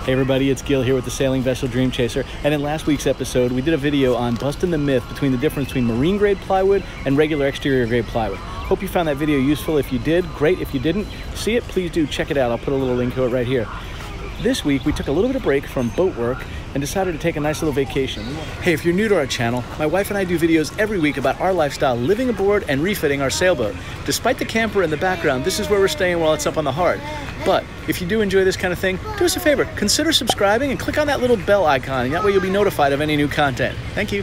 Hey everybody, it's Gil here with the Sailing Vessel Dream Chaser, and in last week's episode we did a video on busting the myth between the difference between marine grade plywood and regular exterior grade plywood. Hope you found that video useful. If you did, great. If you didn't see it, please do check it out. I'll put a little link to it right here. This week we took a little bit of break from boat work and decided to take a nice little vacation. Hey, if you're new to our channel, my wife and I do videos every week about our lifestyle living aboard and refitting our sailboat. Despite the camper in the background, this is where we're staying while it's up on the hard. But if you do enjoy this kind of thing, do us a favor, consider subscribing and click on that little bell icon, and that way you'll be notified of any new content. Thank you.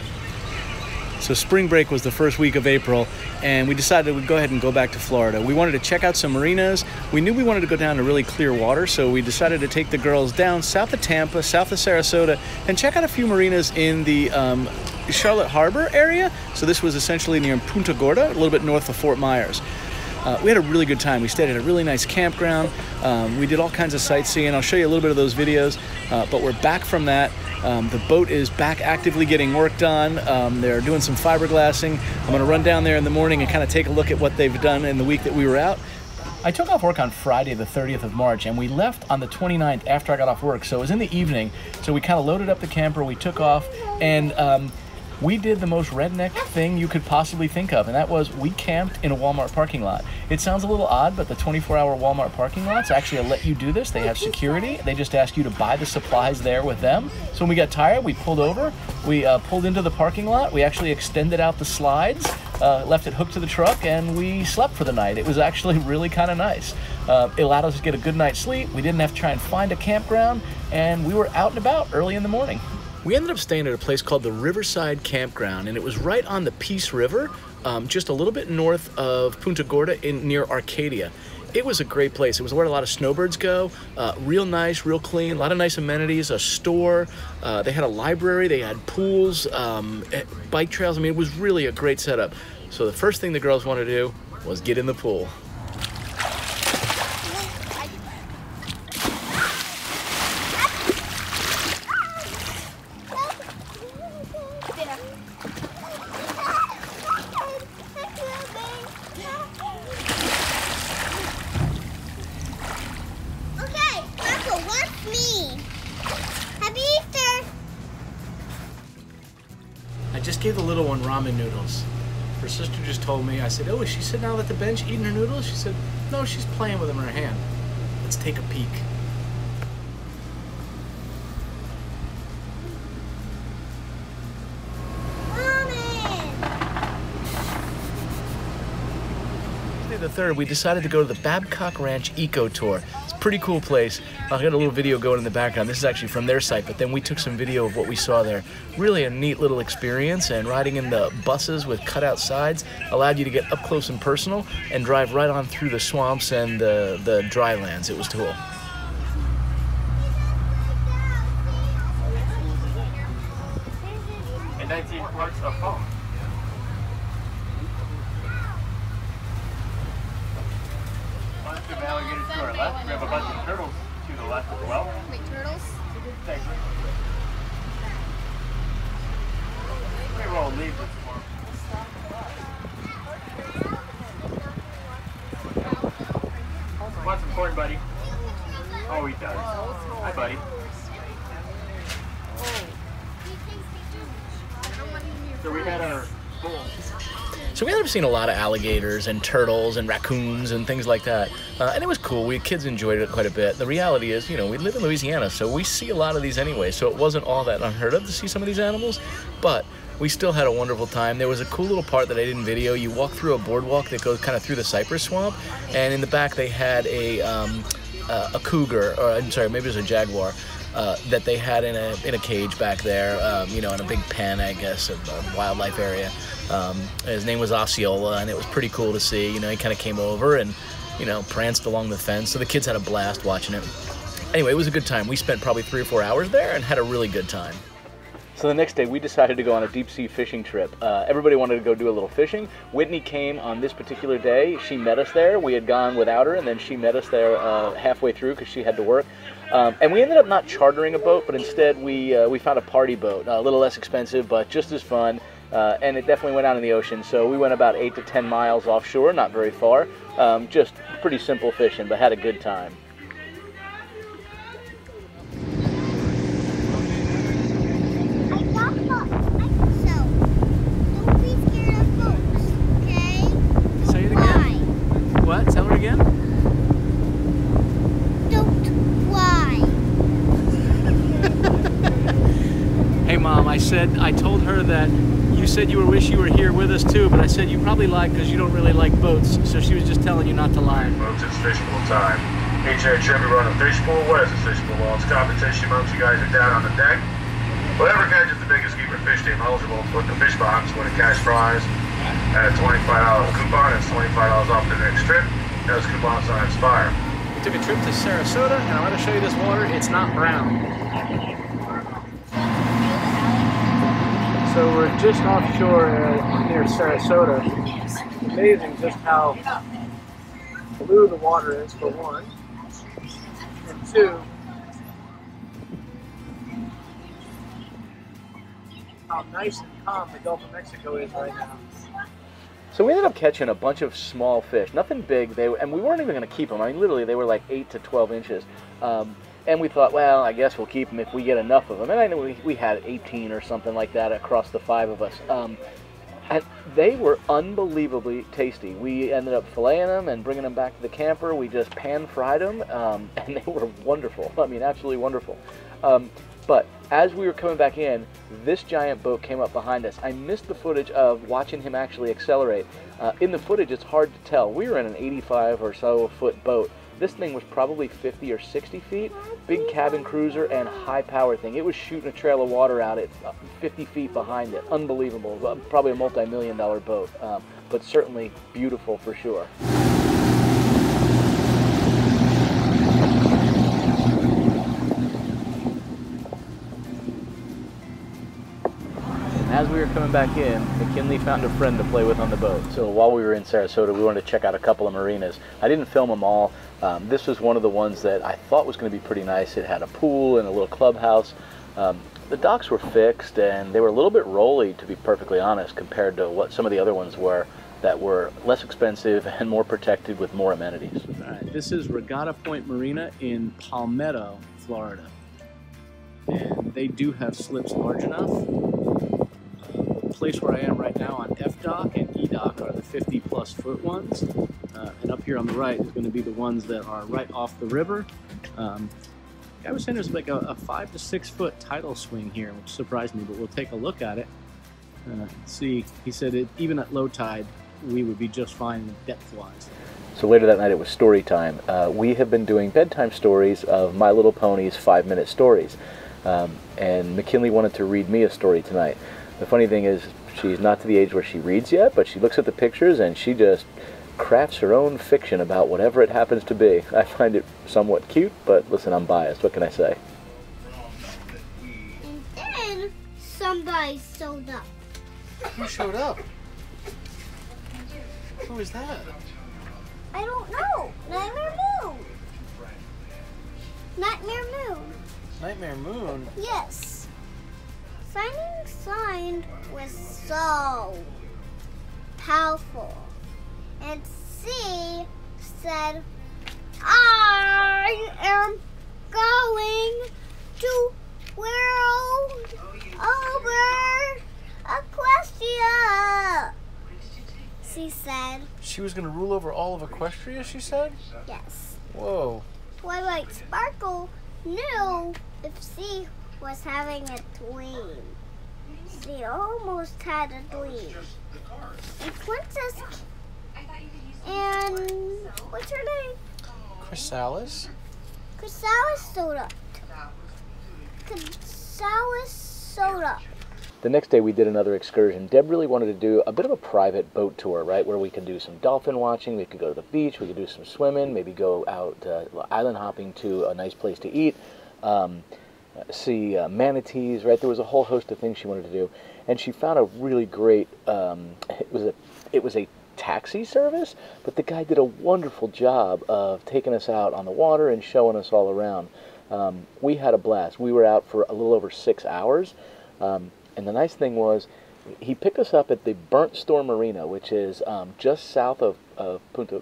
So spring break was the first week of April, and we decided we'd go ahead and go back to Florida. We wanted to check out some marinas. We knew we wanted to go down to really clear water, so we decided to take the girls down south of Tampa, south of Sarasota, and check out a few marinas in the Charlotte Harbor area. So this was essentially near Punta Gorda, a little bit north of Fort Myers. We had a really good time. We stayed at a really nice campground. We did all kinds of sightseeing. I'll show you a little bit of those videos, but we're back from that. The boat is back actively getting worked on. They're doing some fiberglassing. I'm gonna run down there in the morning and kind of take a look at what they've done in the week that we were out. I took off work on Friday the 30th of March, and we left on the 29th after I got off work, so it was in the evening. So we kind of loaded up the camper, we took off, and we did the most redneck thing you could possibly think of, and that was we camped in a Walmart parking lot. It sounds a little odd, but the 24-hour Walmart parking lots actually let you do this. They have security. They just ask you to buy the supplies there with them. So when we got tired, we pulled over. We pulled into the parking lot. We actually extended out the slides, left it hooked to the truck, and we slept for the night. It was actually really kind of nice. It allowed us to get a good night's sleep. We didn't have to try and find a campground, and we were out and about early in the morning. We ended up staying at a place called the Riverside Campground, and it was right on the Peace River, just a little bit north of Punta Gorda near Arcadia. It was a great place. It was where a lot of snowbirds go. Real nice, real clean, a lot of nice amenities, a store. They had a library, they had pools, bike trails. I mean, it was really a great setup. So the first thing the girls wanted to do was get in the pool. I just gave the little one ramen noodles. Her sister just told me, I said, oh, is she sitting out at the bench eating her noodles? She said, no, she's playing with them in her hand. Let's take a peek. The 3rd, we decided to go to the Babcock Ranch Eco Tour. It's a pretty cool place. I'll get a little video going in the background. This is actually from their site, but then we took some video of what we saw there. Really a neat little experience, and riding in the buses with cutout sides allowed you to get up close and personal and drive right on through the swamps and the dry lands. It was cool. And 19 parts of home. Alligators to our left. We have a bunch of turtles to the left as well. Wait, turtles? Thanks. Maybe we'll leave this for Want some corn, buddy? Oh, he does. Hi, buddy. So we had our bowl. So we ended up seeing a lot of alligators and turtles and raccoons and things like that. And it was cool. We kids enjoyed it quite a bit. The reality is, you know, we live in Louisiana, so we see a lot of these anyway. So it wasn't all that unheard of to see some of these animals, but we still had a wonderful time. There was a cool little part that I didn't video. You walk through a boardwalk that goes kind of through the cypress swamp, and in the back they had a cougar, or I'm sorry, maybe it was a jaguar. That they had in a cage back there, you know, in a big pen, I guess, of a wildlife area. His name was Osceola, and it was pretty cool to see. You know, he kind of came over and, you know, pranced along the fence. So the kids had a blast watching it. Anyway, it was a good time. We spent probably 3 or 4 hours there and had a really good time. So the next day, we decided to go on a deep-sea fishing trip. Everybody wanted to go do a little fishing. Whitney came on this particular day. She met us there. We had gone without her, and then she met us there halfway through because she had to work. And we ended up not chartering a boat, but instead we found a party boat, a little less expensive, but just as fun. And it definitely went out in the ocean. So we went about 8 to 10 miles offshore, not very far. Just pretty simple fishing, but had a good time. I told her that you said you wish you were here with us too, but I said you probably lied because you don't really like boats. So she was just telling you not to lie. Boats, it's fishbowl time. HA Chevy run a fishbowl. What is a fishbowl? Well, it's competition amongst you guys are down on the deck. Whatever catches the biggest keeper fish team eligible to put in the fish box win a cash prize at a $25 coupon. It's $25 off the next trip. Those coupons don't expire. We took a trip to Sarasota, and I'm going to show you this water. It's not brown. So we're just offshore near Sarasota. It's amazing just how blue the water is, for one. And two, how nice and calm the Gulf of Mexico is right now. So we ended up catching a bunch of small fish, nothing big, and we weren't even going to keep them. I mean, literally, they were like 8 to 12 inches. And we thought, well, I guess we'll keep them if we get enough of them. And I know we had 18 or something like that across the 5 of us. And they were unbelievably tasty. We ended up filleting them and bringing them back to the camper. We just pan-fried them, and they were wonderful. I mean, absolutely wonderful. But as we were coming back in, this giant boat came up behind us. I missed the footage of watching him actually accelerate. In the footage, it's hard to tell. We were in an 85 or so foot boat. This thing was probably 50 or 60 feet, big cabin cruiser and high power thing. It was shooting a trail of water out at 50 feet behind it. Unbelievable. Probably a multi-million-dollar boat, but certainly beautiful for sure. As we were coming back in, McKinley found a friend to play with on the boat. So while we were in Sarasota, we wanted to check out a couple of marinas. I didn't film them all. This was one of the ones that I thought was going to be pretty nice. It had a pool and a little clubhouse. The docks were fixed, and they were a little bit rolly, to be perfectly honest, compared to what some of the other ones were that were less expensive and more protected with more amenities. All right, this is Regatta Point Marina in Palmetto, Florida. And they do have slips large enough. The place where I am right now on F dock and E dock are the 50+ foot ones, and up here on the right is going to be the ones that are right off the river. I was saying there's like a 5 to 6 foot tidal swing here, which surprised me, but we'll take a look at it. See, he said even at low tide we would be just fine depth wise. So later that night it was story time. We have been doing bedtime stories of My Little Pony's 5-minute stories, and McKinley wanted to read me a story tonight. The funny thing is, she's not to the age where she reads yet, but she looks at the pictures and she just crafts her own fiction about whatever it happens to be. I find it somewhat cute, but listen, I'm biased. What can I say? And then somebody showed up. Who showed up? Who is that? I don't know. Nightmare Moon. Nightmare Moon. Nightmare Moon? Yes. Sign was so powerful. And she said, I am going to world over Equestria. She said. She was going to rule over all of Equestria, she said? Yes. Whoa. Twilight Sparkle knew if she was having a dream. She almost had a dream. And Princess and what's her name? Chrysalis? Chrysalis showed up. Chrysalis showed up. The next day we did another excursion. Deb really wanted to do a bit of a private boat tour, right, where we could do some dolphin watching, we could go to the beach, we could do some swimming, maybe go out island hopping to a nice place to eat, see manatees, right? There was a whole host of things she wanted to do, and she found a really great, it was a taxi service, but the guy did a wonderful job of taking us out on the water and showing us all around. We had a blast. We were out for a little over 6 hours. And the nice thing was, he picked us up at the Burnt Store Marina, which is just south of Punta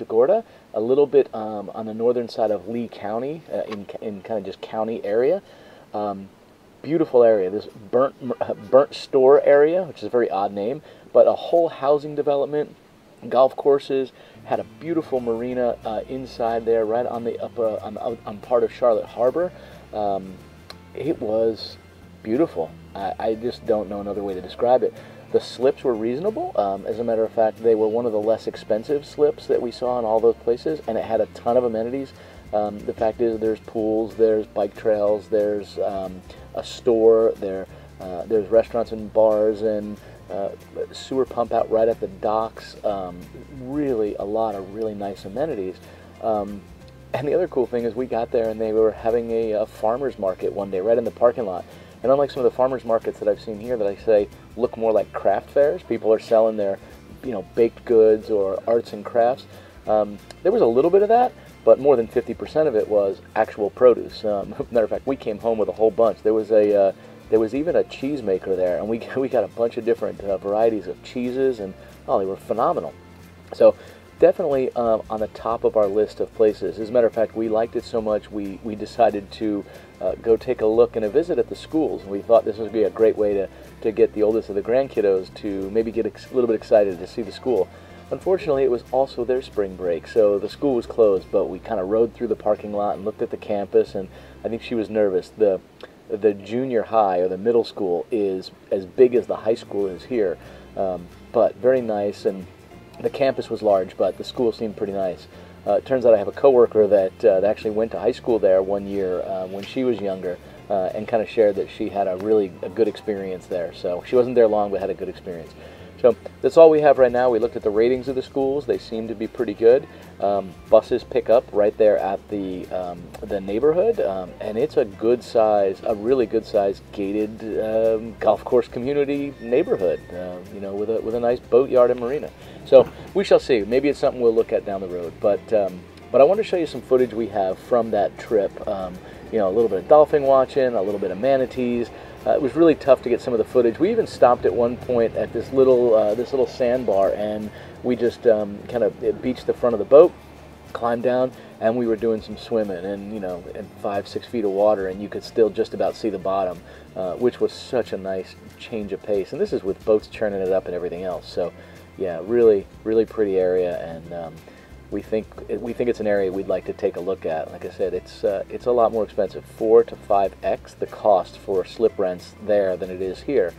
Gorda, a little bit on the northern side of Lee County, in kind of just county area. Beautiful area, this Burnt Store area, which is a very odd name, but a whole housing development, golf courses, had a beautiful marina inside there, right on the on part of Charlotte Harbor. It was beautiful. I just don't know another way to describe it. The slips were reasonable. As a matter of fact, they were one of the less expensive slips that we saw in all those places, and it had a ton of amenities. The fact is, there's pools, there's bike trails, there's a store, there's restaurants and bars, and sewer pump out right at the docks. Really, a lot of really nice amenities. And the other cool thing is, we got there and they were having a farmer's market one day right in the parking lot. And unlike some of the farmers markets that I've seen here that I say look more like craft fairs, people are selling their, baked goods or arts and crafts. There was a little bit of that, but more than 50% of it was actual produce. Matter of fact, we came home with a whole bunch. There was even a cheese maker there, and we got a bunch of different varieties of cheeses, and they were phenomenal. So definitely on the top of our list of places. As a matter of fact, we liked it so much we decided to go take a look and a visit at the schools. We thought this would be a great way to get the oldest of the grandkiddos to maybe get a little bit excited to see the school. Unfortunately, it was also their spring break, so the school was closed, but we kind of rode through the parking lot and looked at the campus, and I think she was nervous. The junior high, or the middle school, is as big as the high school is here, but very nice, and the campus was large, but the school seemed pretty nice. It turns out I have a coworker that actually went to high school there one year when she was younger, and kind of shared that she had a good experience there. So she wasn't there long, but had a good experience. So that's all we have right now. We looked at the ratings of the schools. They seem to be pretty good. Buses pick up right there at the neighborhood, and it's a really good size gated golf course community neighborhood, with a nice boatyard and marina. So we shall see. Maybe it's something we'll look at down the road. But I want to show you some footage we have from that trip. A little bit of dolphin watching, a little bit of manatees. It was really tough to get some of the footage. We even stopped at one point at this little sandbar, and we just kind of beached the front of the boat, climbed down, and we were doing some swimming, and in 5-6 feet of water, and you could still just about see the bottom, which was such a nice change of pace. And this is with boats churning it up and everything else. So yeah, really, really pretty area, and we think it's an area we'd like to take a look at. Like I said, it's a lot more expensive, 4 to 5x the cost for slip rents there than it is here.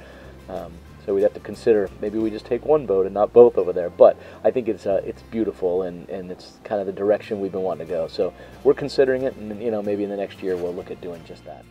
So we'd have to consider maybe we just take one boat and not both over there. But I think it's beautiful, and it's kind of the direction we've been wanting to go. So we're considering it, and maybe in the next year we'll look at doing just that.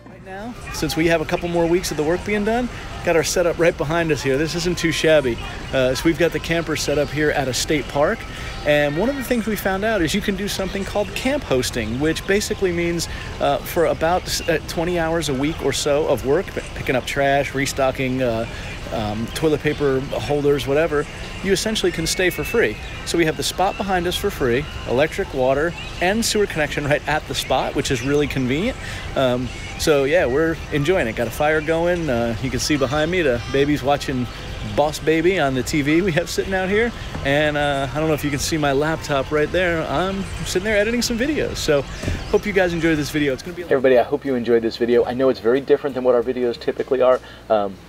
Right now, since we have a couple more weeks of the work being done, got our setup right behind us here. This isn't too shabby. So we've got the camper set up here at a state park, and one of the things we found out is you can do something called camp hosting, which basically means for about 20 hours a week or so of work, picking up trash, restocking toilet paper holders, whatever, you essentially can stay for free. So we have the spot behind us for free, electric, water, and sewer connection right at the spot, which is really convenient. So yeah, we're enjoying it. Got a fire going. You can see behind me the baby's watching Boss Baby on the TV we have sitting out here, and I don't know if you can see my laptop right there. I'm sitting there editing some videos. So hope you guys enjoyed this video. It's gonna be hey everybody, I hope you enjoyed this video. I know it's very different than what our videos typically are.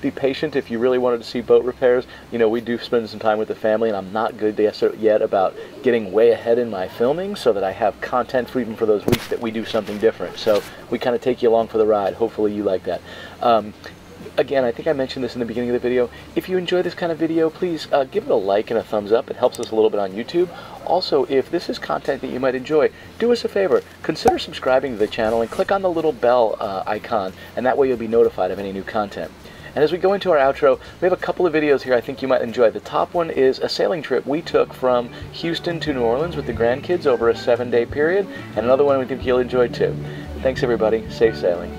Be patient if you really wanted to see boat repairs. We do spend some time with the family, and I'm not good yet about getting way ahead in my filming so that I have content for even for those weeks that we do something different. So we kind of take you along for the ride. Hopefully you like that. Again, I think I mentioned this in the beginning of the video. If you enjoy this kind of video, please give it a like and a thumbs up. It helps us a little bit on YouTube. Also, if this is content that you might enjoy, do us a favor. Consider subscribing to the channel and click on the little bell icon, and that way you'll be notified of any new content. And as we go into our outro, we have a couple of videos here I think you might enjoy. The top one is a sailing trip we took from Houston to New Orleans with the grandkids over a 7-day period, and another one we think you'll enjoy too. Thanks everybody. Safe sailing.